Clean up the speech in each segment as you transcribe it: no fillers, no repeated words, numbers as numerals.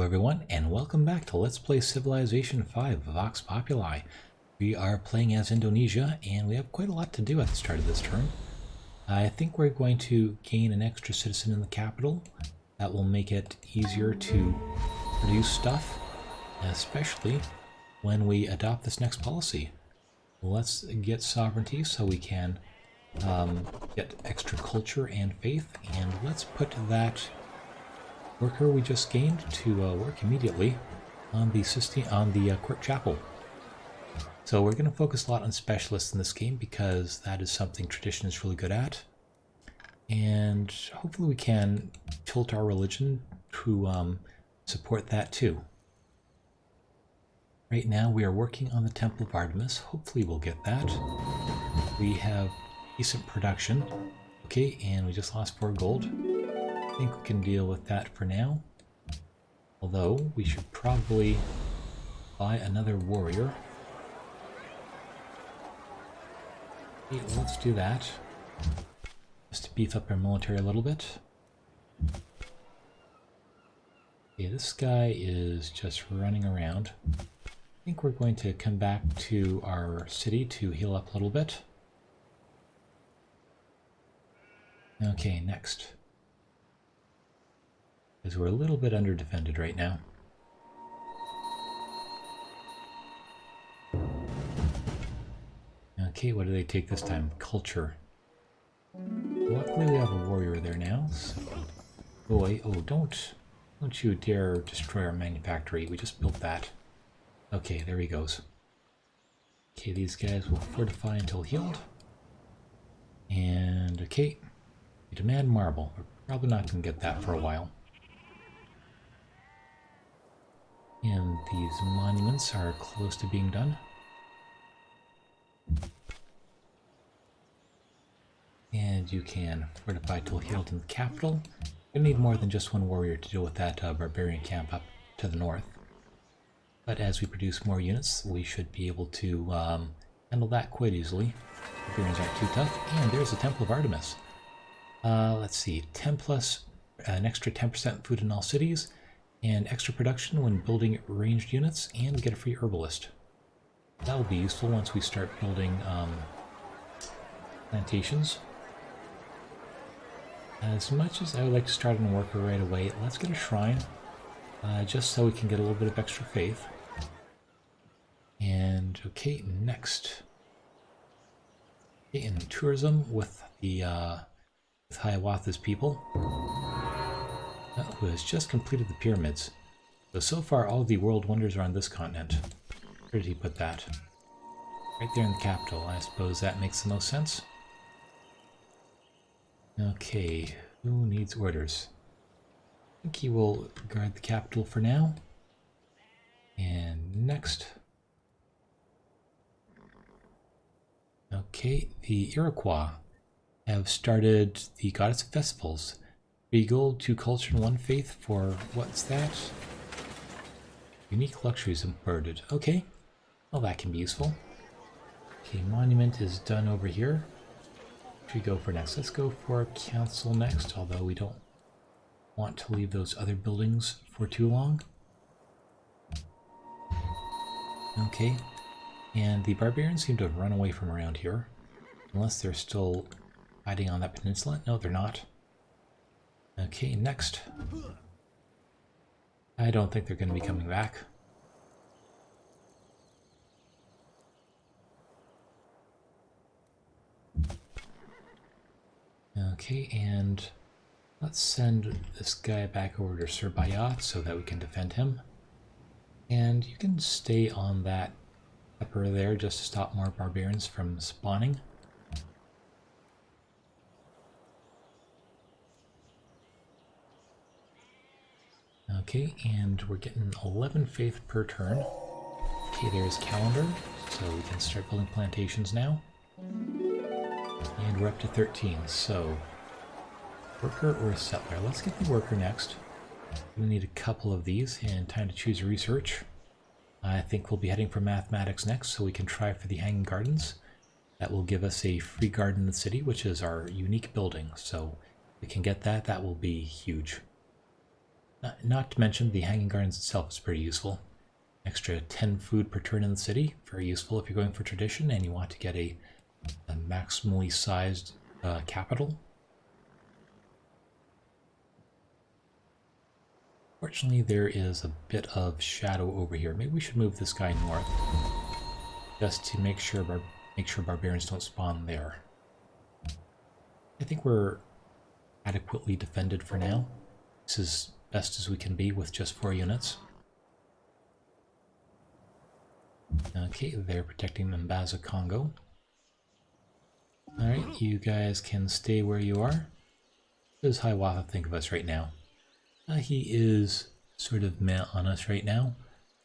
everyone, and welcome back to Let's Play Civilization 5 Vox Populi. We are playing as Indonesia, and we have quite a lot to do at the start of this turn. I think we're going to gain an extra citizen in the capital. That will make it easier to produce stuff, especially when we adopt this next policy. Let's get sovereignty so we can get extra culture and faith, and let's put that worker we just gained to work immediately on the court chapel. So we're going to focus a lot on specialists in this game because that is something tradition is really good at, and hopefully we can tilt our religion to support that too. Right now we are working on the Temple of Artemis. Hopefully we'll get that. We have decent production. Okay, and we just lost 4 gold. I think we can deal with that for now. Although, we should probably buy another warrior. Okay, let's do that. Just to beef up our military a little bit. Okay, this guy is just running around. I think we're going to come back to our city to heal up a little bit. Okay, next. Because we're a little bit under-defended right now. Okay, what do they take this time? Culture. Luckily we have a warrior there now, so... Boy, oh, don't you dare destroy our manufactory. We just built that. Okay, there he goes. Okay, these guys will fortify until healed. And, okay. We demand marble. We're probably not going to get that for a while. And these monuments are close to being done. And you can fortify till healed in the capital. You need more than just one warrior to deal with that barbarian camp up to the north. But as we produce more units, we should be able to handle that quite easily. Barbarians aren't too tough. And there's the Temple of Artemis. Let's see, 10 plus an extra 10% food in all cities, and extra production when building ranged units, and we get a free herbalist. That will be useful once we start building plantations. As much as I would like to start on a worker right away, let's get a shrine, just so we can get a little bit of extra faith. And okay, next. Okay, in tourism with the with Hiawatha's people, who has just completed the pyramids. So far all the world wonders are on this continent. Where did he put that? Right there in the capital. I suppose that makes the most sense. Okay, who needs orders? I think he will guard the capital for now. And next. Okay, the Iroquois have started the Goddess of Festivals. 3 gold, 2 culture, and 1 faith for, what's that? Unique luxuries imported. Okay, well that can be useful. Okay, monument is done over here. What should we go for next? Let's go for council next, although we don't want to leave those other buildings for too long. Okay, and the barbarians seem to have run away from around here. Unless they're still hiding on that peninsula. No, they're not. Okay, next. I don't think they're going to be coming back. Okay, and let's send this guy back over to Sir Bayat so that we can defend him. And you can stay on that pepper there just to stop more barbarians from spawning. Okay, and we're getting 11 faith per turn. Okay, there's calendar, so we can start building plantations now. And we're up to 13, so worker or settler? Let's get the worker next. We need a couple of these, and time to choose research. I think we'll be heading for mathematics next, so we can try for the Hanging Gardens. That will give us a free garden in the city, which is our unique building, so if we can get that, that will be huge. Not to mention the Hanging Gardens itself is pretty useful. Extra 10 food per turn in the city, very useful if you're going for tradition and you want to get a maximally sized capital. Fortunately, there is a bit of shadow over here. Maybe we should move this guy north, just to make sure barbarians don't spawn there. I think we're adequately defended for now. This is best as we can be with just 4 units. Okay, they're protecting Mbaza Congo. Alright, you guys can stay where you are. What does Hiawatha think of us right now? He is sort of meh on us right now.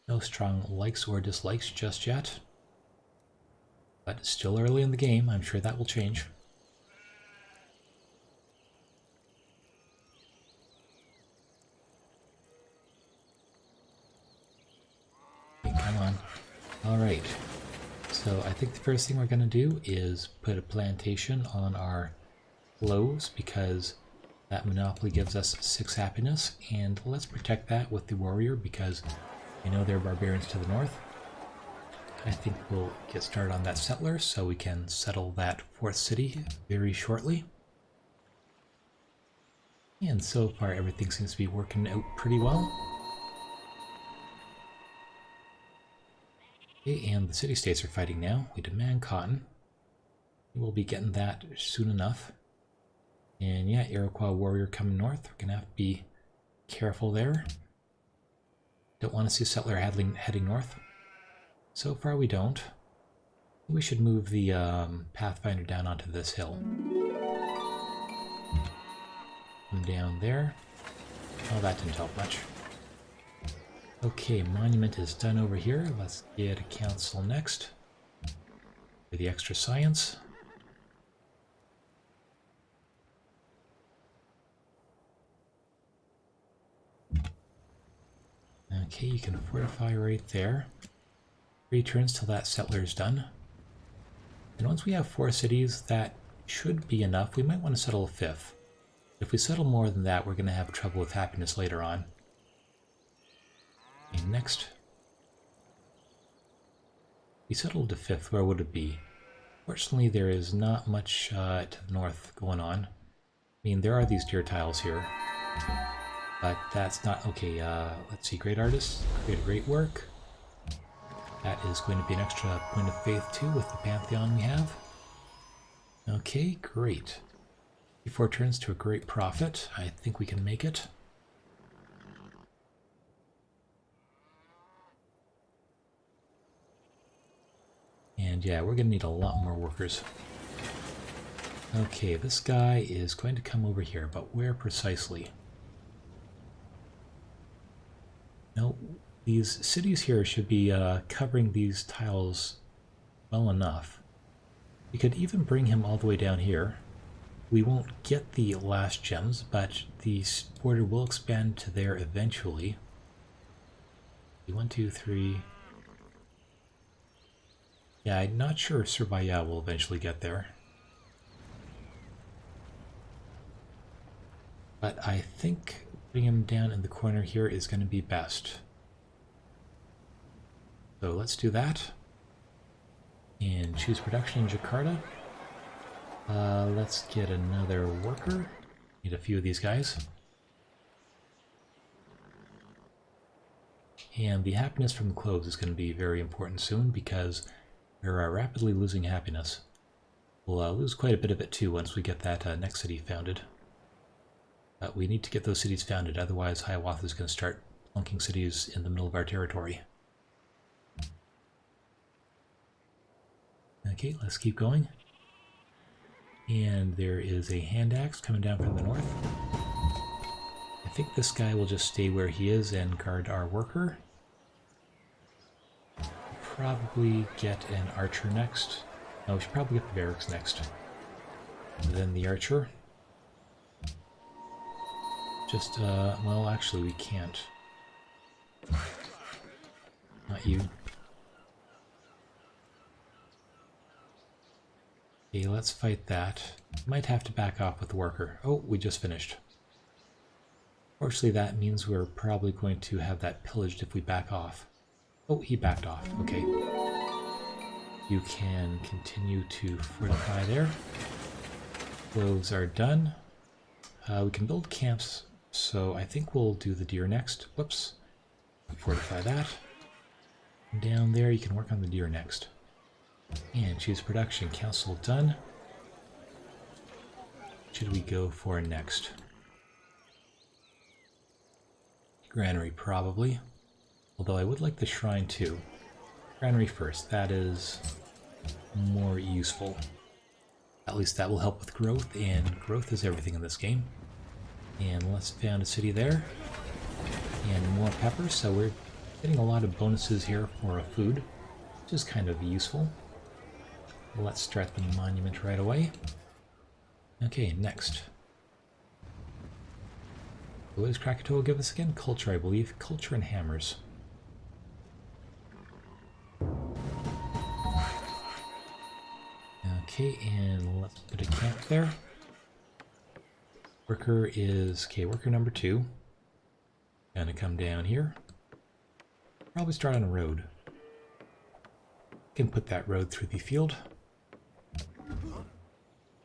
No strong likes or dislikes just yet. But it's still early in the game, I'm sure that will change. Okay, come on. Alright. So I think the first thing we're going to do is put a plantation on our cloves because that monopoly gives us 6 happiness, and let's protect that with the warrior because I know there are barbarians to the north. I think we'll get started on that settler so we can settle that 4th city very shortly. And so far everything seems to be working out pretty well. Okay, and the city-states are fighting now. We demand cotton. We'll be getting that soon enough. And yeah, Iroquois warrior coming north. We're gonna have to be careful there. Don't want to see a settler heading north. So far we don't. We should move the Pathfinder down onto this hill. Come down there. Oh, that didn't help much. Okay, monument is done over here. Let's get a council next. For the extra science. Okay, you can fortify right there. 3 turns till that settler is done. And once we have 4 cities, that should be enough. We might want to settle a 5th. If we settle more than that, we're going to have trouble with happiness later on. Okay, next. We settled a 5th, where would it be? Fortunately, there is not much to the north going on. I mean, there are these deer tiles here. But that's not... Okay, let's see. Great artists. Create great work. That is going to be an extra point of faith, too, with the Pantheon we have. Okay, great. 4 turns to a great profit. I think we can make it. And yeah, we're going to need a lot more workers. Okay, this guy is going to come over here, but where precisely? No, these cities here should be covering these tiles well enough. We could even bring him all the way down here. We won't get the last gems, but the border will expand to there eventually. 1, 2, 3... Yeah, I'm not sure if Surabaya will eventually get there. But I think putting him down in the corner here is going to be best. So let's do that. And choose production in Jakarta. Let's get another worker. Need a few of these guys. And the happiness from the cloves is going to be very important soon because we're rapidly losing happiness. We'll lose quite a bit of it too once we get that next city founded. But we need to get those cities founded, otherwise Hiawatha is going to start plunking cities in the middle of our territory. Okay, let's keep going. And there is a hand axe coming down from the north. I think this guy will just stay where he is and guard our worker. Probably get an archer next. No, we should probably get the barracks next. And then the archer. Just, well, actually we can't. Not you. Okay, let's fight that. Might have to back off with the worker. Oh, we just finished. Fortunately, that means we're probably going to have that pillaged if we back off. Oh, he backed off. Okay. You can continue to fortify there. Cloves are done. We can build camps, so I think we'll do the deer next. Whoops. Fortify that. Down there, you can work on the deer next. And choose production. Council done. Should we go for next? Granary, probably. Although I would like the shrine too. Granary first. That is more useful. At least that will help with growth, and growth is everything in this game. And let's found a city there. And more peppers, so we're getting a lot of bonuses here for food, which is kind of useful. Let's start the monument right away. Okay, next. What does Krakatoa give us again? Culture, I believe. Culture and hammers. Okay, and let's put a camp there. Worker is, okay, worker number 2. Gonna come down here. Probably start on a road. Can put that road through the field.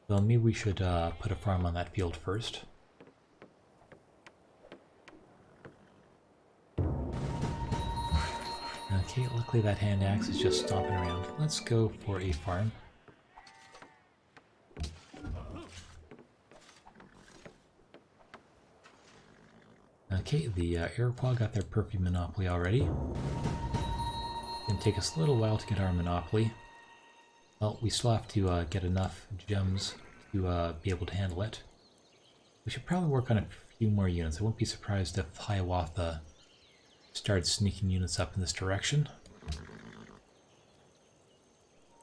Well, maybe we should put a farm on that field first. Okay, luckily that hand axe is just stomping around. Let's go for a farm. Okay, the Iroquois got their perfume monopoly already. It'll take us a little while to get our monopoly. Well, we still have to get enough gems to be able to handle it. We should probably work on a few more units. I won't be surprised if Hiawatha starts sneaking units up in this direction.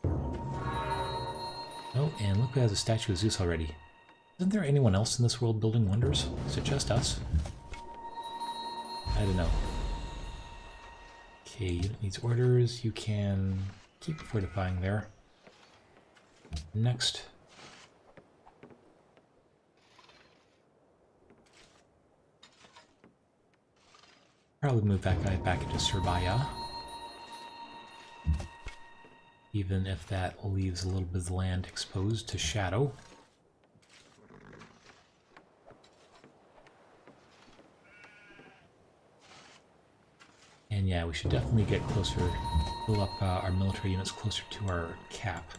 Oh, and look who has a statue of Zeus already. Isn't there anyone else in this world building wonders? Is it just us? I don't know. Okay, unit needs orders. You can keep fortifying there. Next. Probably move that guy back into Surabaya. Even if that leaves a little bit of the land exposed to shadow. And yeah, we should definitely get closer, fill up our military units closer to our cap.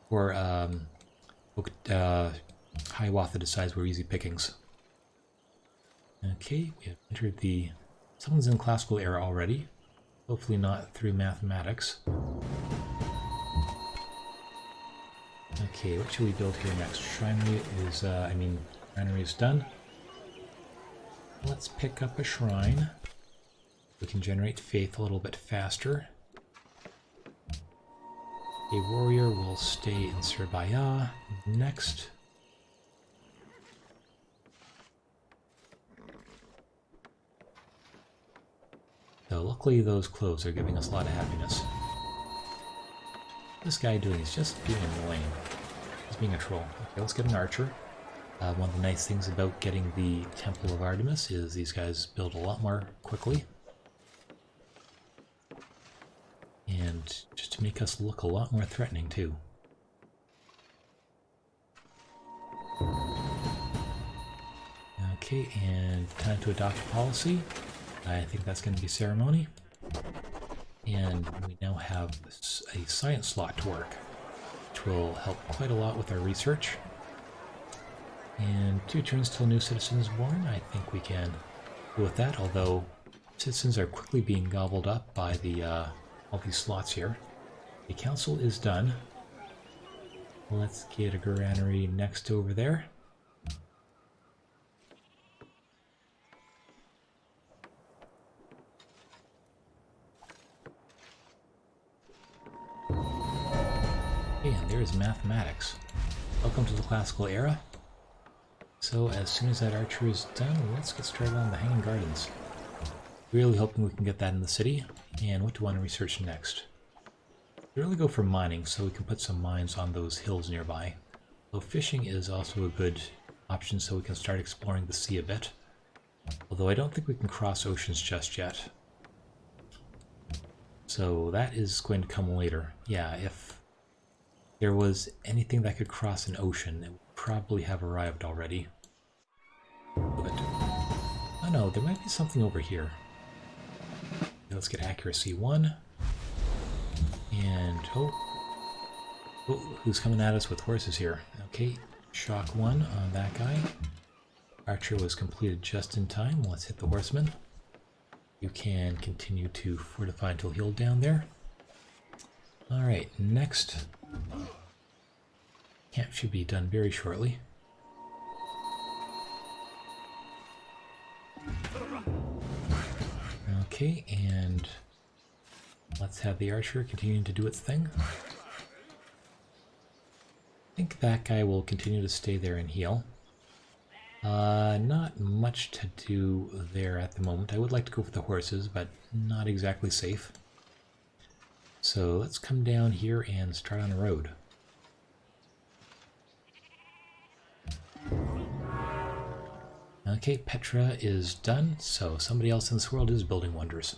Or Hiawatha decides we're easy pickings. Okay, we have entered the... Someone's in classical era already. Hopefully not through mathematics. Okay, what should we build here next? Shrinery is, granary is done. Let's pick up a shrine. We can generate faith a little bit faster. A warrior will stay in Surabaya. Next. So luckily those clothes are giving us a lot of happiness. This guy doing is just being lame. He's being a troll. Okay, let's get an archer. One of the nice things about getting the Temple of Artemis is these guys build a lot more quickly. And just to make us look a lot more threatening too. Okay, and time to adopt a policy. I think that's going to be ceremony. And we now have a science slot to work, which will help quite a lot with our research. And 2 turns till a new citizen is born. I think we can deal with that, although citizens are quickly being gobbled up by the all these slots here. The council is done. Let's get a granary next over there. And there's mathematics. Welcome to the classical era. So as soon as that archer is done, let's get started on the Hanging Gardens. Really hoping we can get that in the city. And what do we want to research next? We really go for mining, so we can put some mines on those hills nearby. So fishing is also a good option, so we can start exploring the sea a bit. Although I don't think we can cross oceans just yet. So that is going to come later. Yeah, if there was anything that could cross an ocean, it would probably have arrived already. But, oh no, there might be something over here. Let's get accuracy 1. And, oh, who's coming at us with horses here? Okay, shock 1 on that guy. Archer was completed just in time. Let's hit the horseman. You can continue to fortify until healed down there. Alright, next. Camp should be done very shortly. Okay, and let's have the archer continuing to do its thing. I think that guy will continue to stay there and heal. Not much to do there at the moment. I would like to go for the horses, but not exactly safe. So let's come down here and start on a road. Okay, Petra is done, so somebody else in this world is building wonders.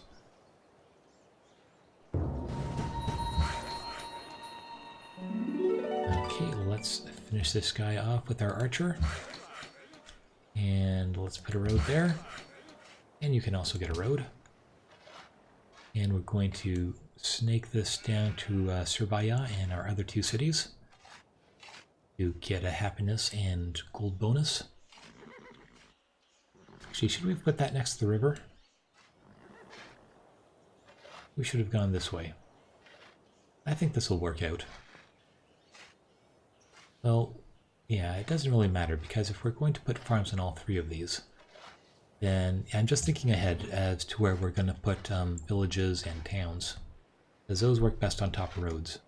Okay, let's finish this guy off with our archer. And let's put a road there. And you can also get a road. And we're going to snake this down to Surabaya and our other 2 cities to get a happiness and gold bonus. Actually, should we have put that next to the river? We should have gone this way. I think this will work out. Well, yeah, it doesn't really matter, because if we're going to put farms in all 3 of these, then I'm just thinking ahead as to where we're going to put villages and towns, because those work best on top of roads.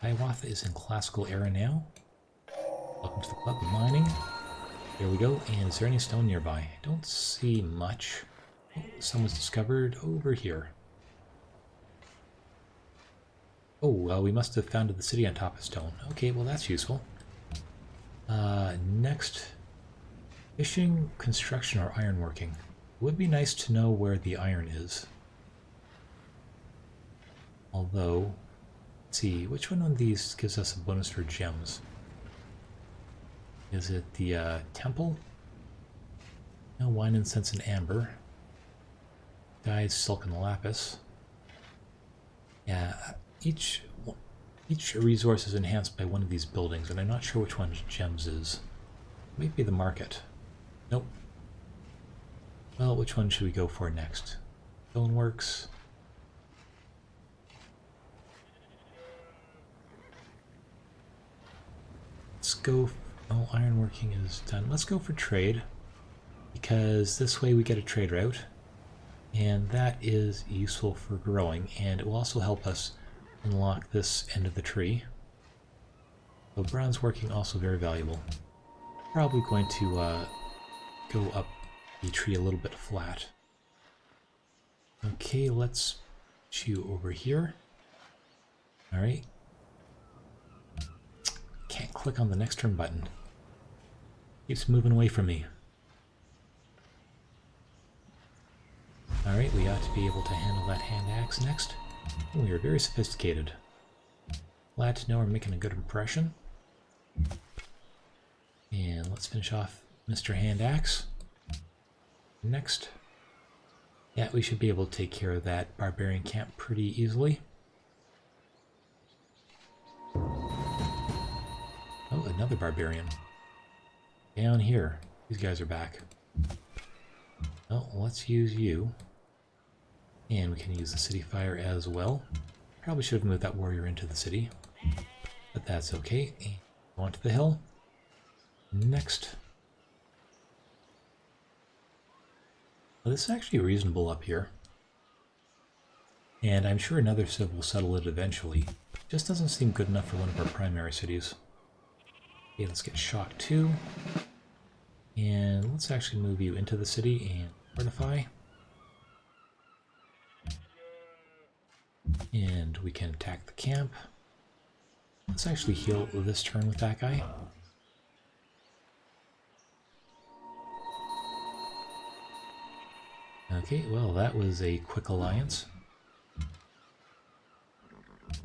Hiawatha is in classical era now. Welcome to the club, mining. There we go, and is there any stone nearby? I don't see much. Oh, someone's discovered over here. Oh, well, we must have founded the city on top of stone. Okay, well that's useful. Next, fishing, construction, or ironworking. It would be nice to know where the iron is. Although, let's see, which one of these gives us a bonus for gems? Is it the temple? No, wine, incense, and amber. Dyes, silk, and lapis. Yeah, each resource is enhanced by one of these buildings, and I'm not sure which one gems is. Might be the market. Nope. Well, which one should we go for next? Stoneworks. Let's go. Oh, ironworking is done. Let's go for trade, because this way we get a trade route, and that is useful for growing, and it will also help us unlock this end of the tree. So bronze working, also very valuable. Probably going to go up the tree a little bit flat. Okay, let's chew over here. Alright. Can't click on the next turn button. Keeps moving away from me. Alright, we ought to be able to handle that hand axe next. We are very sophisticated. Glad to know we're making a good impression. And let's finish off Mr. Hand Axe. Next. Yeah, we should be able to take care of that barbarian camp pretty easily. Oh, another barbarian. Down here. These guys are back. Oh, let's use you. And we can use the city fire as well. Probably should have moved that warrior into the city, but that's okay. And go on to the hill. Next. Well, this is actually reasonable up here. And I'm sure another civ will settle it eventually. Just doesn't seem good enough for one of our primary cities. Okay, let's get shock 2. And let's actually move you into the city and fortify. And we can attack the camp. Let's actually heal this turn with that guy. Okay, well, that was a quick alliance.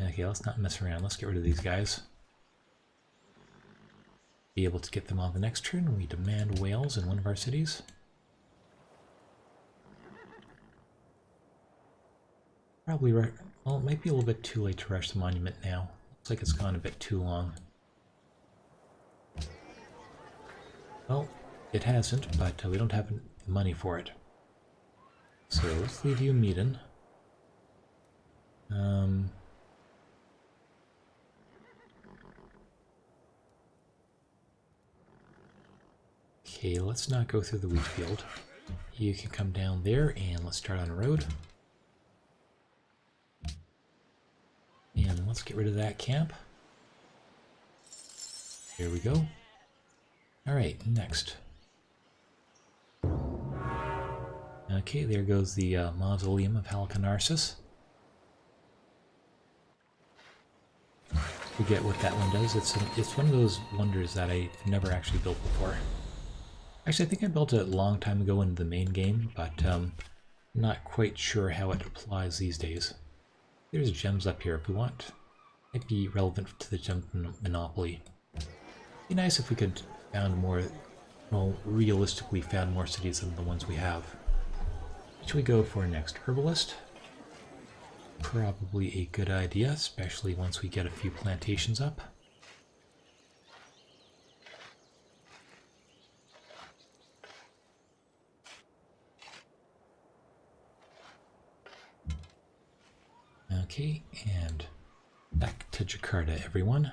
Okay, let's not mess around. Let's get rid of these guys. Be able to get them on the next turn. We demand whales in one of our cities. Probably, well, it might be a little bit too late to rush the monument now. Looks like it's gone a bit too long. Well, it hasn't, but we don't have the money for it. So let's leave you Medan. Okay, let's not go through the wheat field. You can come down there and let's start on a road. And let's get rid of that camp. There we go. Alright, next. Okay, there goes the mausoleum of Halicarnassus. Forget what that one does. It's one of those wonders that I've never actually built before. Actually, I think I built it a long time ago in the main game, but not quite sure how it applies these days. There's gems up here if we want. Might be relevant to the gem monopoly. Be nice if we could found more, well, realistically found more cities than the ones we have. What should we go for next? Herbalist? Probably a good idea, especially once we get a few plantations up. Okay, and back to Jakarta, everyone.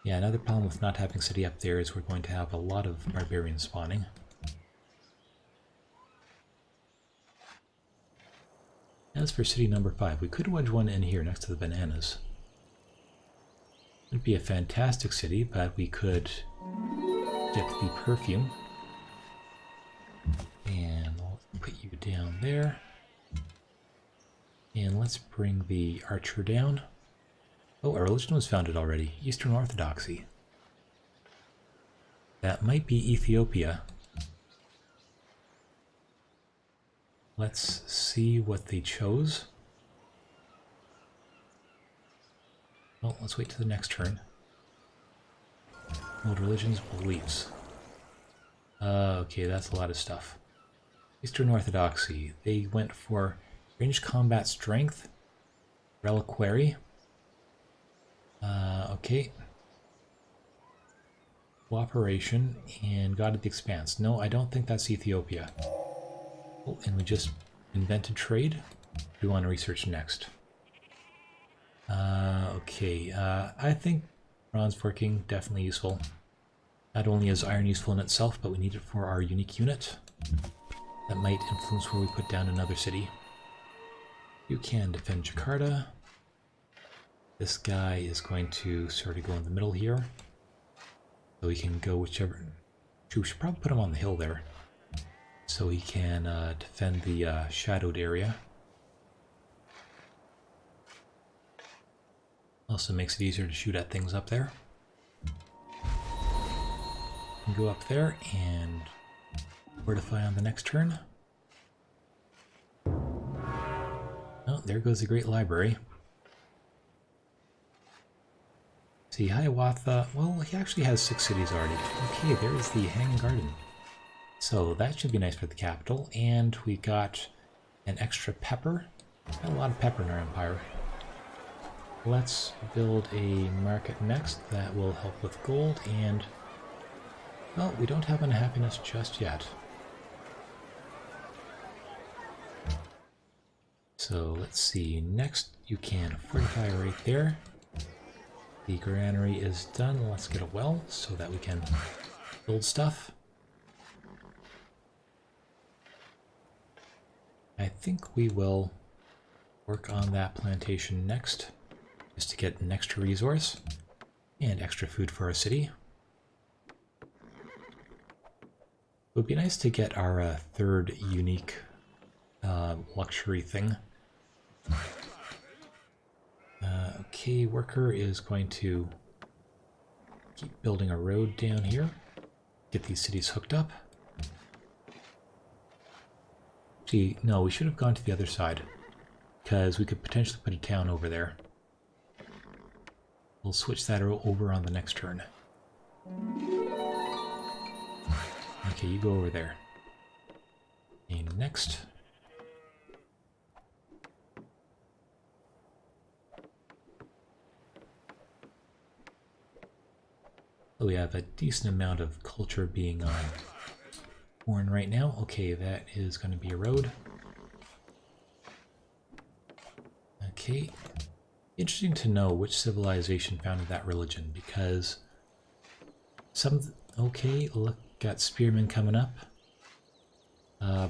Yeah, another problem with not having city up there is we're going to have a lot of barbarians spawning. As for city number 5, we could wedge one in here next to the bananas. It'd be a fantastic city, but we could get the perfume. And we'll put you down there. And let's bring the archer down. Oh, our religion was founded already. Eastern Orthodoxy. That might be Ethiopia. Let's see what they chose. Well, let's wait to the next turn. Old religions, beliefs. Okay, that's a lot of stuff. Eastern Orthodoxy. They went for ranged combat strength, reliquary. Okay. Cooperation and God of the Expanse. No, I don't think that's Ethiopia. Oh, and we just invented trade. We want to research next. Okay. I think bronze working, definitely useful. Not only is iron useful in itself, but we need it for our unique unit. That might influence where we put down another city. You can defend Jakarta. This guy is going to sort of go in the middle here. So he can go whichever... We should probably put him on the hill there. So he can defend the shadowed area. Also makes it easier to shoot at things up there. Go up there and fortify on the next turn. Oh, there goes the Great Library. See, Hiawatha, well, he actually has 6 cities already. Okay, there's the Hanging Garden. So that should be nice for the capital. And we got an extra pepper. Got a lot of pepper in our empire. Let's build a market next that will help with gold. And, well, we don't have unhappiness just yet. So let's see. Next, you can fortify right there. The granary is done. Let's get a well so that we can build stuff. I think we will work on that plantation next, just to get an extra resource and extra food for our city. It would be nice to get our third unique luxury thing. Okay, worker is going to keep building a road down here, get these cities hooked up. Gee, no, we should have gone to the other side, because we could potentially put a town over there. We'll switch that over on the next turn. Okay, you go over there. And next. So we have a decent amount of culture being born right now. Okay, that is going to be a road. Okay. Interesting to know which civilization founded that religion, because okay, look, got spearmen coming up.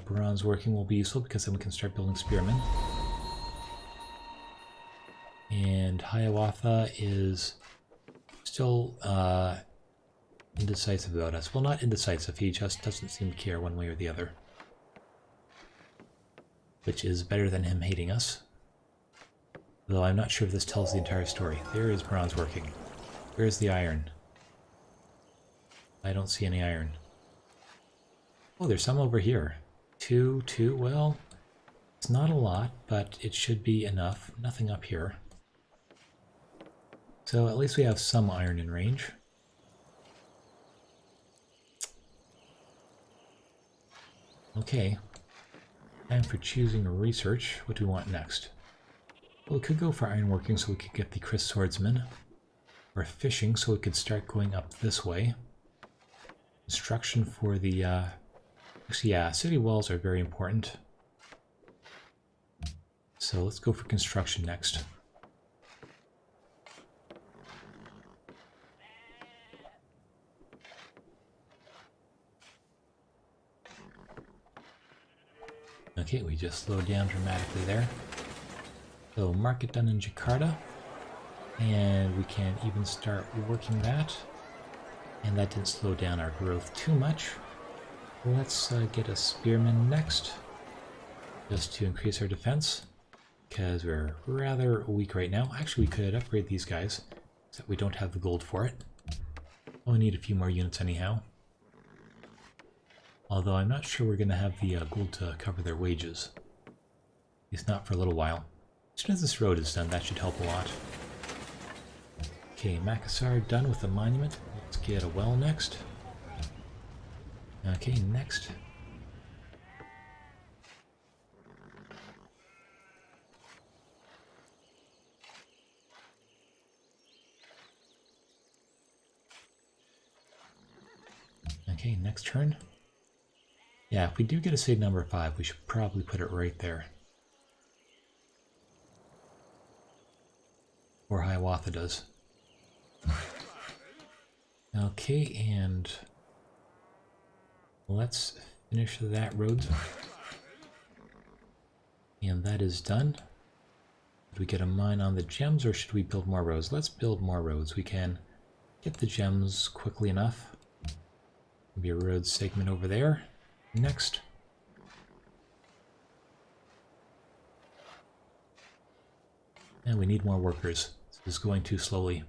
Bronze working will be useful because then we can start building spearmen. And Hiawatha is still indecisive about us. Well, not indecisive, he just doesn't seem to care one way or the other. Which is better than him hating us. Though I'm not sure if this tells the entire story. There is bronze working. Where's the iron? I don't see any iron. Oh, there's some over here. Two, well, it's not a lot, but it should be enough. Nothing up here. So at least we have some iron in range. Okay. Time for choosing a research. What do we want next? Well, we could go for ironworking so we could get the Chris Swordsman. Or fishing so we could start going up this way. Construction for the, actually, yeah, city walls are very important. So let's go for construction next. Okay, we just slowed down dramatically there. So market done in Jakarta, and we can even start working that, and that didn't slow down our growth too much. Let's get a spearman next, just to increase our defense, because we're rather weak right now. Actually, we could upgrade these guys, except we don't have the gold for it. Only need a few more units anyhow. Although I'm not sure we're going to have the gold to cover their wages. At least not for a little while. As soon as this road is done, that should help a lot. Okay, Makassar done with the monument. Let's get a well next. Okay, next. Okay, next turn. Yeah, if we do get a save number 5, we should probably put it right there. Or Hiawatha does. Okay, and let's finish that road. And that is done. Did we get a mine on the gems, or should we build more roads? Let's build more roads. We can get the gems quickly enough. Maybe a road segment over there. Next. And we need more workers. This is going too slowly.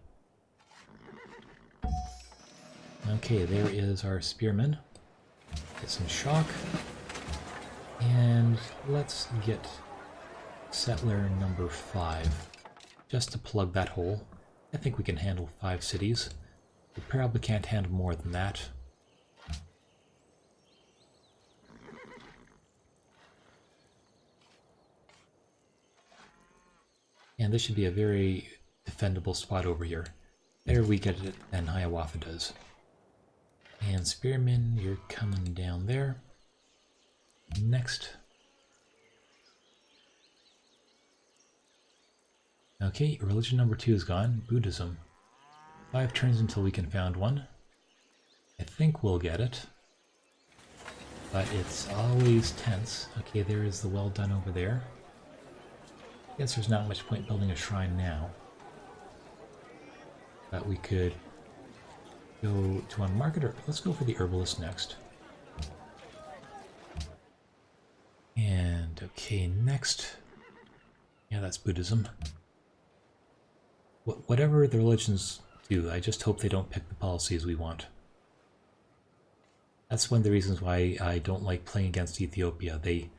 Okay, there is our spearman. Get some shock. And let's get settler number 5. Just to plug that hole. I think we can handle 5 cities. We probably can't handle more than that. And this should be a very defendable spot over here. Better we get it than Hiawatha does. And Spearman, you're coming down there. Next. Okay, religion number 2 is gone. Buddhism. 5 turns until we can found one. I think we'll get it. But it's always tense. Okay, there is the well done over there. Guess there's not much point building a shrine now. But we could go to one market, or let's go for the herbalist next. And okay, next. Yeah, that's Buddhism. Whatever the religions do, I just hope they don't pick the policies we want. That's one of the reasons why I don't like playing against Ethiopia. They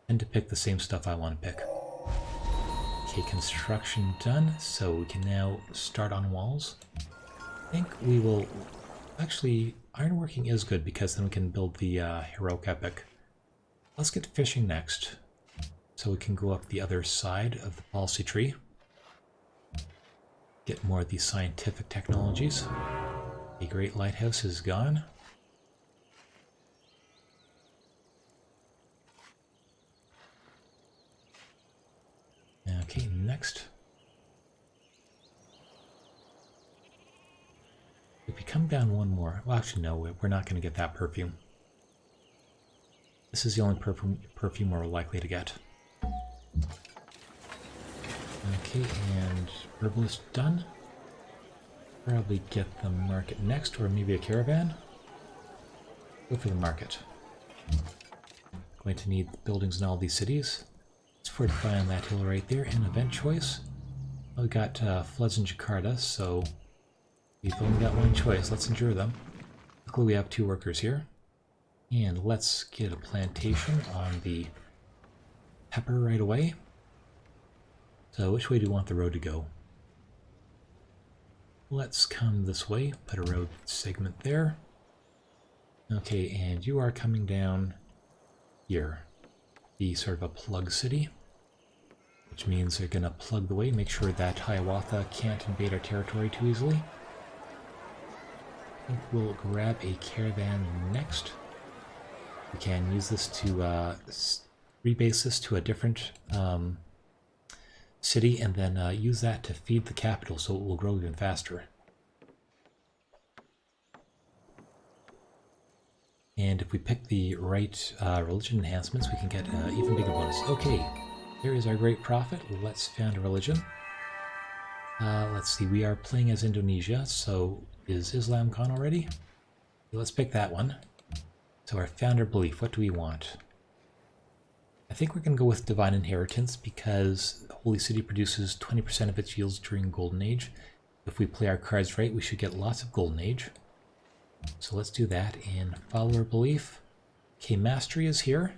tend to pick the same stuff I want to pick. Okay, construction done, so we can now start on walls. I think we will... Actually, ironworking is good because then we can build the heroic epic. Let's get fishing next, so we can go up the other side of the policy tree. Get more of these scientific technologies. A great lighthouse is gone. Okay, next. If we come down one more... Well, actually, no, we're not going to get that perfume. This is the only perfume we're likely to get. Okay, and herbalist done. Probably get the market next, or maybe a caravan. Go for the market. Going to need buildings in all these cities. Let's fortify on that hill right there. And event choice. We got floods in Jakarta, so we've only got one choice. Let's endure them. Luckily we have 2 workers here. And let's get a plantation on the pepper right away. So which way do you want the road to go? Let's come this way, put a road segment there. Okay, and you are coming down here. Be sort of a plug city, which means they're going to plug the way, make sure that Hiawatha can't invade our territory too easily. I think we'll grab a caravan next. We can use this to rebase this to a different city and then use that to feed the capital so it will grow even faster. And if we pick the right religion enhancements, we can get an even bigger bonus. Okay, there is our great prophet. Let's found a religion. Let's see, we are playing as Indonesia, so is Islam gone already? Let's pick that one. So our founder belief, what do we want? I think we're going to go with Divine Inheritance because the Holy City produces 20% of its yields during Golden Age. If we play our cards right, we should get lots of Golden Age. So let's do that and follower belief. Okay, Mastery is here.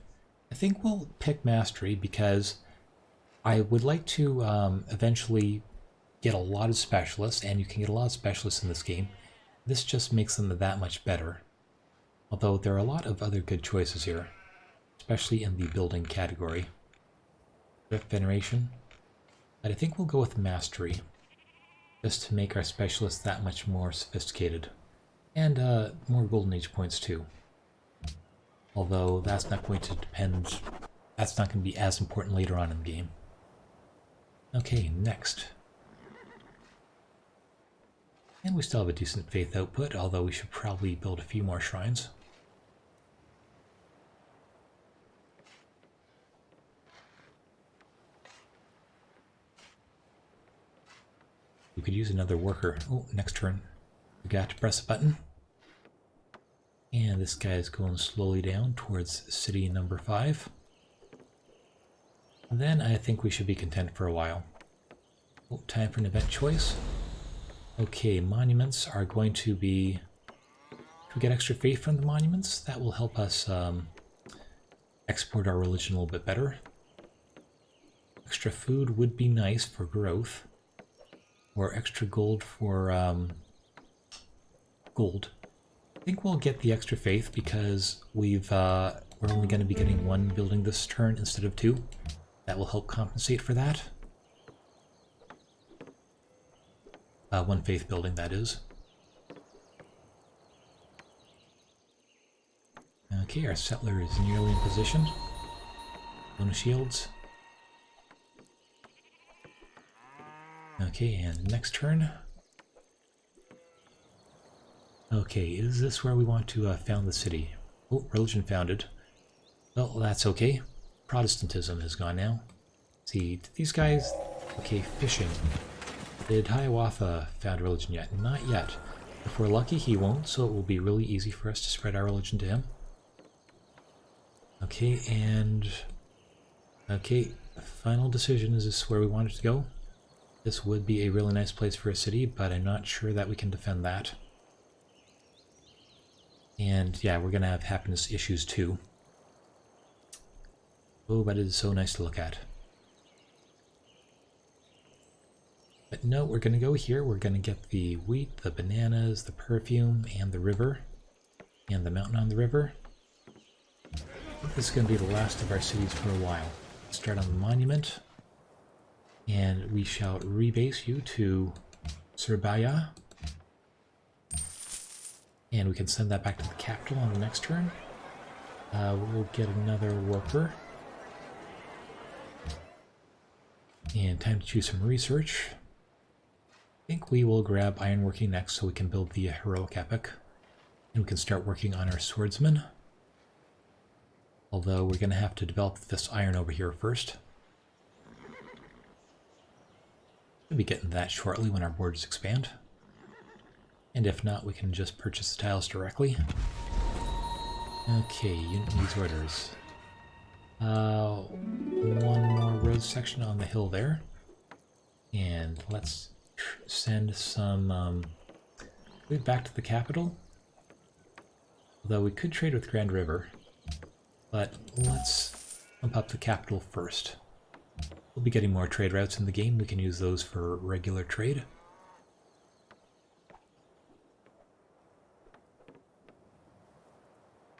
I think we'll pick Mastery because I would like to eventually get a lot of specialists, and you can get a lot of specialists in this game. This just makes them that much better. Although there are a lot of other good choices here, especially in the building category. Rift Veneration. But I think we'll go with Mastery, just to make our specialists that much more sophisticated. And more Golden Age points too. Although that's not going to depend, that's not going to be as important later on in the game. Okay, next. And we still have a decent faith output, although we should probably build a few more shrines. We could use another worker. Oh, next turn. We got to press a button. And this guy is going slowly down towards city number 5. And then I think we should be content for a while. Oh, time for an event choice. Okay, monuments are going to be... If we get extra faith from the monuments, that will help us export our religion a little bit better. Extra food would be nice for growth. Or extra gold for gold. I think we'll get the extra faith because we're only going to be getting 1 building this turn instead of 2. That will help compensate for that. 1 faith building, that is. Okay, our settler is nearly in position. Bonus shields. Okay, and next turn. Okay, is this where we want to found the city? Oh, religion founded. Well, that's okay. Protestantism is gone now. Let's see, these guys... Okay, fishing. Did Hiawatha found religion yet? Not yet. If we're lucky, he won't, so it will be really easy for us to spread our religion to him. Okay, and... Okay, final decision. Is this where we want it to go? This would be a really nice place for a city, but I'm not sure that we can defend that. And yeah, we're going to have happiness issues too. Oh, but it is so nice to look at. But no, we're going to go here. We're going to get the wheat, the bananas, the perfume, and the river, and the mountain on the river. I think this is going to be the last of our cities for a while. Start on the monument, and we shall rebase you to Surabaya. And we can send that back to the capital on the next turn. We'll get another worker. And time to choose some research. I think we will grab ironworking next so we can build the heroic epic. And we can start working on our swordsman. Although we're going to have to develop this iron over here first. We'll be getting that shortly when our borders expand. And if not, we can just purchase the tiles directly. Okay, unit needs orders. One more road section on the hill there. And let's send some food back to the capital. Although we could trade with Grand River. But let's pump up the capital first. We'll be getting more trade routes in the game. We can use those for regular trade.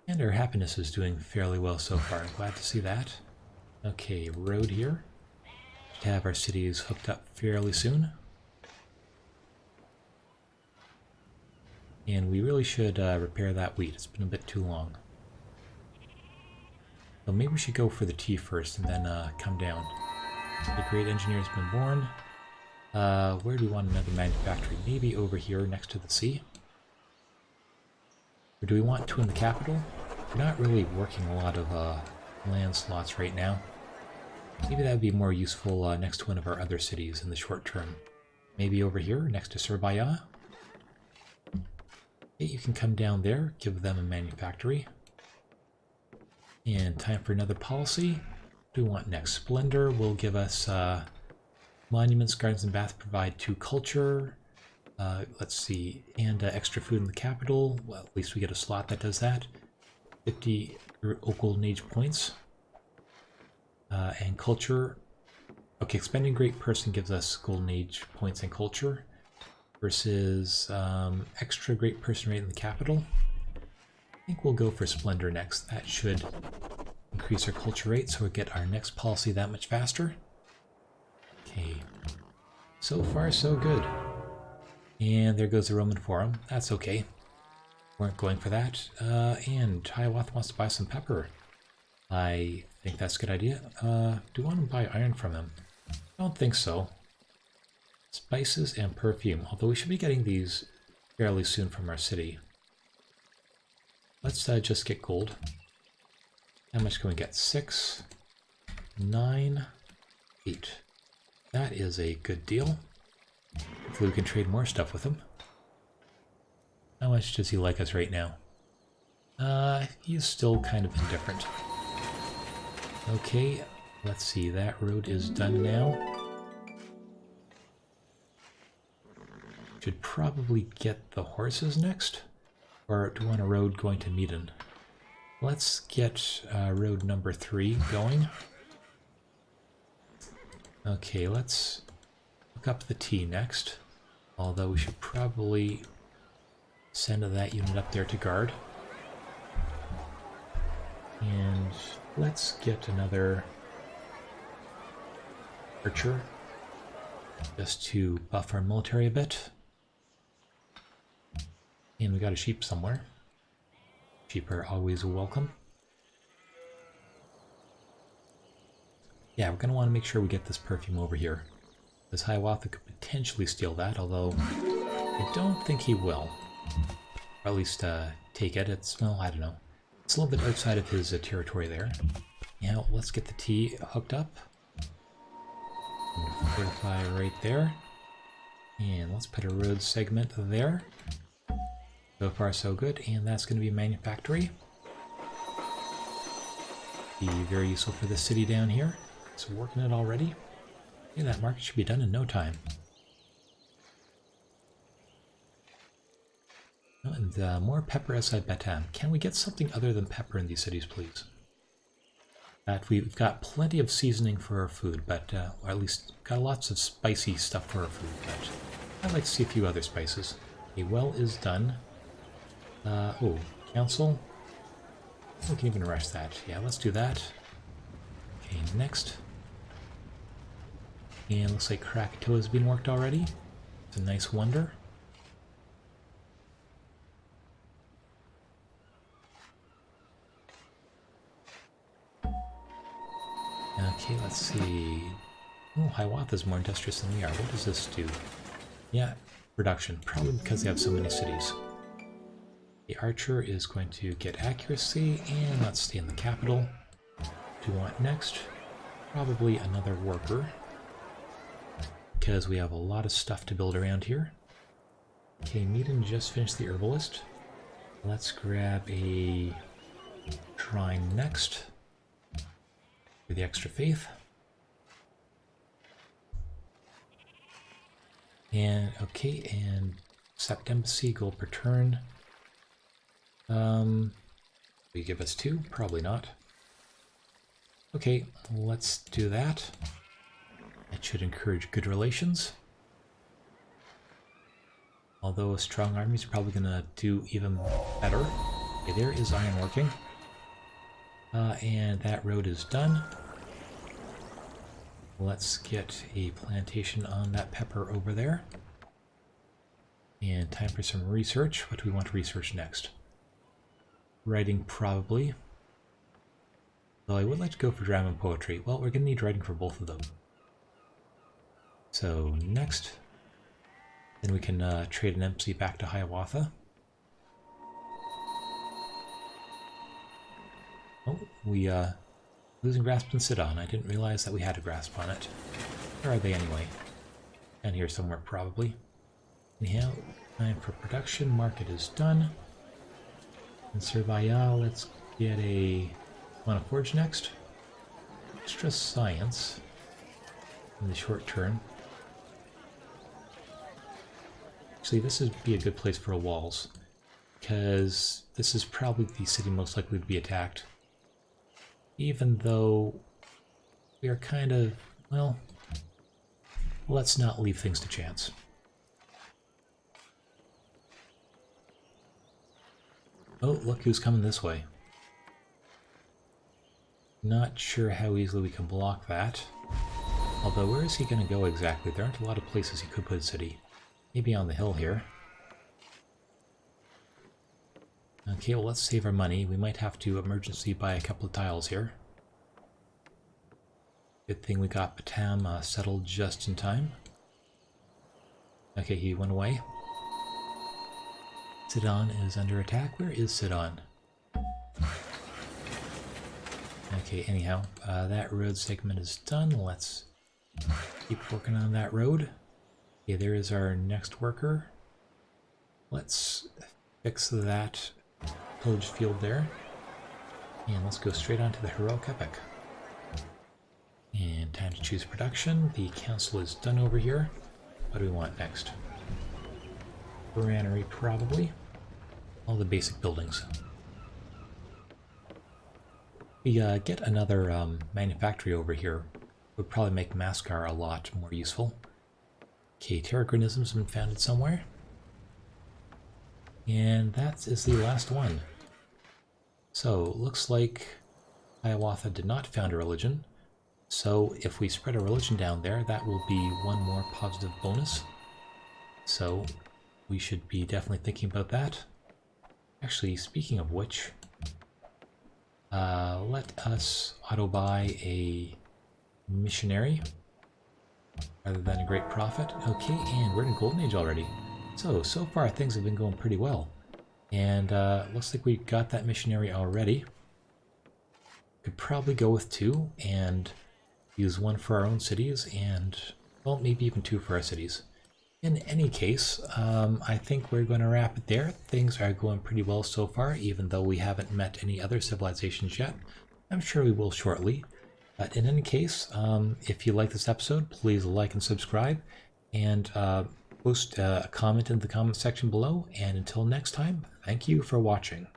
And our happiness is doing fairly well so far. I'm glad to see that. Okay, road here. To have our cities hooked up fairly soon. And we really should repair that wheat. It's been a bit too long. So maybe we should go for the tea first and then come down. The great engineer has been born. Where do we want another manufactory? Maybe over here next to the sea? Or do we want two in the capital? We're not really working a lot of land slots right now. Maybe that would be more useful next to one of our other cities in the short term. Maybe over here next to Surabaya? Okay, you can come down there, give them a manufactory. And time for another policy. What do we want next? Splendor will give us monuments, gardens, and baths provide 2 culture. Let's see, and extra food in the capital. Well, at least we get a slot that does that. 50 golden age points. And culture. Okay, expending great person gives us golden age points and culture. Versus extra great person rate in the capital. I think we'll go for Splendor next. That should increase our culture rate so we get our next policy that much faster. Okay, so far so good. And there goes the Roman Forum. That's okay. Weren't going for that. And Hiawatha wants to buy some pepper. I think that's a good idea. Do we want to buy iron from him? I don't think so. Spices and perfume, although we should be getting these fairly soon from our city. Let's just get gold. How much can we get? 6, 9, 8. That is a good deal. Hopefully we can trade more stuff with him. How much does he like us right now? He's still kind of indifferent. Okay, let's see, that road is done now. Should probably get the horses next. Or do we want a road going to Meaden? Let's get road number 3 going. Okay, let's look up the T next. Although we should probably send that unit up there to guard. And let's get another archer just to buff our military a bit. And we got a sheep somewhere. Sheep are always welcome. Yeah, we're going to want to make sure we get this perfume over here. This Hiawatha could potentially steal that, although I don't think he will. Or at least take it. It's, well, I don't know. It's a little bit outside of his territory there. Now, let's get the T hooked up. And fortify right there. And let's put a road segment there. So far, so good. And that's going to be manufactory. Be very useful for the city down here. It's working it already. Yeah, that market should be done in no time. Oh, and more pepper outside Batam. Can we get something other than pepper in these cities, please? that we've got plenty of seasoning for our food, but or at least got lots of spicy stuff for our food, but I'd like to see a few other spices. A well is done. Oh, council. We can even rush that. Yeah, let's do that. Okay, next. And looks like Krakatoa's been worked already. It's a nice wonder. Okay, let's see. Oh, Hiawatha's more industrious than we are. What does this do? Yeah, production. Probably because they have so many cities. The archer is going to get accuracy, and let's stay in the capital. What do we want next? Probably another worker, because we have a lot of stuff to build around here. Okay, Meaden just finished the herbalist. Let's grab a shrine next for the extra faith. And okay, and Sept Embassy, gold per turn. Will you give us 2? Probably not. Okay, let's do that. That should encourage good relations. Although a strong army is probably going to do even better. Okay, there is ironworking. And that road is done. Let's get a plantation on that pepper over there. And time for some research. What do we want to research next? Writing, probably. Though I would like to go for drama and poetry. Well, we're going to need writing for both of them. So, next. Then we can trade an embassy back to Hiawatha. Oh, we losing grasp on Sidon. I didn't realize that we had a grasp on it. Where are they anyway? Down here somewhere, probably. Anyhow, time for production. Market is done. And Survival, let's get a... Want to forge next? Extra science in the short term. Actually, this would be a good place for a walls, because this is probably the city most likely to be attacked. Even though we are kind of, well, let's not leave things to chance. Oh, look who's coming this way. Not sure how easily we can block that. Although, where is he going to go exactly? There aren't a lot of places he could put a city. Maybe on the hill here. Okay, well, let's save our money. We might have to emergency buy a couple of tiles here. Good thing we got Batam settled just in time. Okay, he went away. Sidon is under attack. Where is Sidon? Okay, anyhow, that road segment is done. Let's keep working on that road. Okay, there is our next worker. Let's fix that pillage field there. And let's go straight on to the heroic epic. And time to choose production. The council is done over here. What do we want next? Granary, probably. All the basic buildings. We get another manufactory over here. Would probably make Mascar a lot more useful. Okay, Terragranism's been founded somewhere. And that is the last one. So, looks like Hiawatha did not found a religion. So, if we spread a religion down there, that will be one more positive bonus. So, we should be definitely thinking about that. Actually, speaking of which, let us auto-buy a missionary rather than a great prophet. Okay, and we're in Golden Age already. So far things have been going pretty well. And looks like we got that missionary already. Could probably go with 2 and use 1 for our own cities and, well, maybe even 2 for our cities. In any case, I think we're going to wrap it there. Things are going pretty well so far, even though we haven't met any other civilizations yet. I'm sure we will shortly. But in any case, if you like this episode, please like and subscribe, and post a comment in the comment section below. And until next time, thank you for watching.